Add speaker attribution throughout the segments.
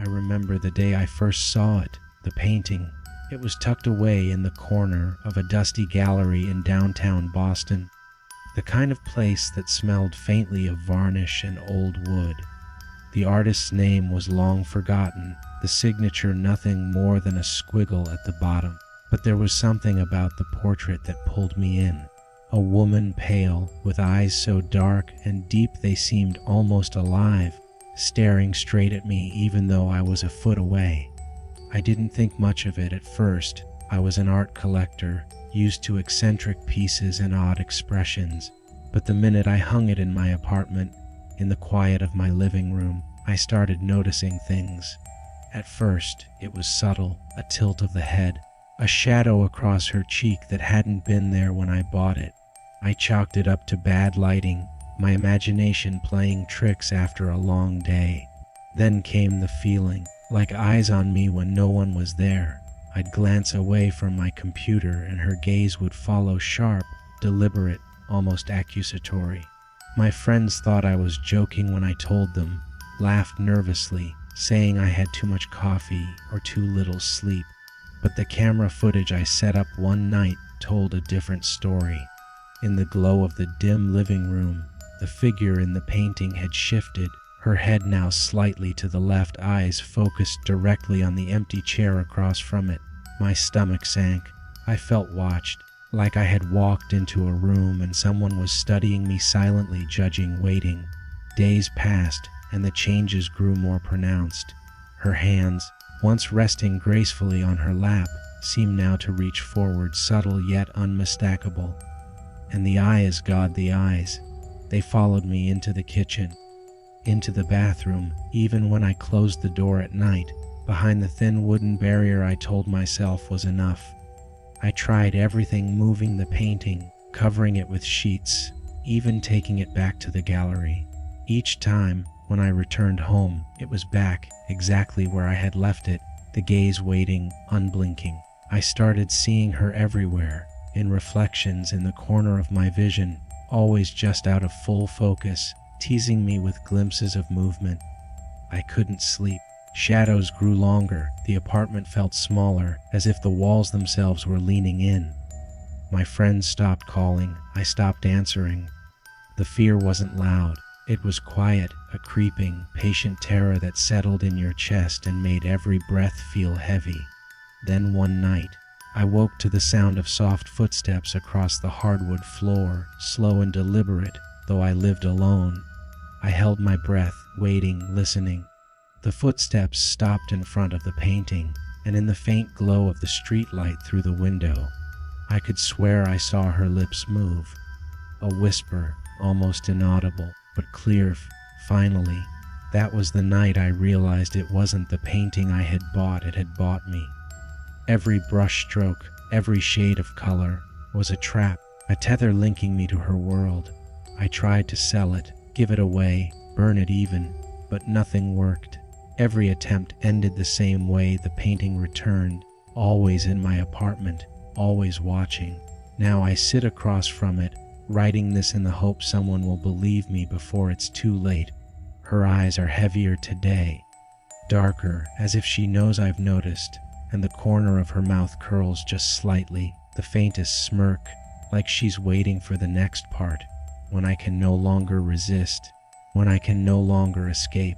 Speaker 1: remember the day I first saw it, the painting. It was tucked away in the corner of a dusty gallery in downtown Boston, the kind of place that smelled faintly of varnish and old wood. The artist's name was long forgotten, the signature nothing more than a squiggle at the bottom. But there was something about the portrait that pulled me in. A woman pale, with eyes so dark and deep they seemed almost alive, staring straight at me even though I was a foot away. I didn't think much of it at first. I was an art collector, used to eccentric pieces and odd expressions. But the minute I hung it in my apartment, in the quiet of my living room, I started noticing things. At first, it was subtle, a tilt of the head, a shadow across her cheek that hadn't been there when I bought it. I chalked it up to bad lighting, my imagination playing tricks after a long day. Then came the feeling, like eyes on me when no one was there. I'd glance away from my computer and her gaze would follow sharp, deliberate, almost accusatory. My friends thought I was joking when I told them, laughed nervously, saying I had too much coffee or too little sleep. But the camera footage I set up one night told a different story. In the glow of the dim living room, the figure in the painting had shifted, her head now slightly to the left, eyes focused directly on the empty chair across from it. My stomach sank. I felt watched, like I had walked into a room and someone was studying me silently, judging, waiting. Days passed, and the changes grew more pronounced. Her hands, once resting gracefully on her lap, seemed now to reach forward, subtle yet unmistakable. And the eyes, God, the eyes. They followed me into the kitchen, into the bathroom, even when I closed the door at night. Behind the thin wooden barrier I told myself was enough. I tried everything, moving the painting, covering it with sheets, even taking it back to the gallery. Each time, when I returned home, it was back, exactly where I had left it, the gaze waiting, unblinking. I started seeing her everywhere, in reflections in the corner of my vision, always just out of full focus, teasing me with glimpses of movement. I couldn't sleep. Shadows grew longer. The apartment felt smaller, as if the walls themselves were leaning in. My friends stopped calling. I stopped answering. The fear wasn't loud. It was quiet, a creeping, patient terror that settled in your chest and made every breath feel heavy. Then one night, I woke to the sound of soft footsteps across the hardwood floor, slow and deliberate, though I lived alone. I held my breath, waiting, listening. The footsteps stopped in front of the painting, and in the faint glow of the streetlight through the window, I could swear I saw her lips move. A whisper, almost inaudible, but clear. Finally, that was the night I realized it wasn't the painting I had bought, it had bought me. Every brush stroke, every shade of color, was a trap, a tether linking me to her world. I tried to sell it, give it away, burn it even, but nothing worked. Every attempt ended the same way. The painting returned, always in my apartment, always watching. Now I sit across from it, writing this in the hope someone will believe me before it's too late. Her eyes are heavier today, darker, as if she knows I've noticed, and the corner of her mouth curls just slightly, the faintest smirk, like she's waiting for the next part, when I can no longer resist, when I can no longer escape.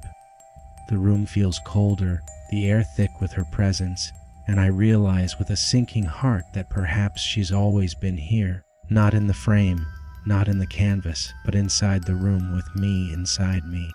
Speaker 1: The room feels colder, the air thick with her presence, and I realize with a sinking heart that perhaps she's always been here, not in the frame, not in the canvas, but inside the room with me inside me.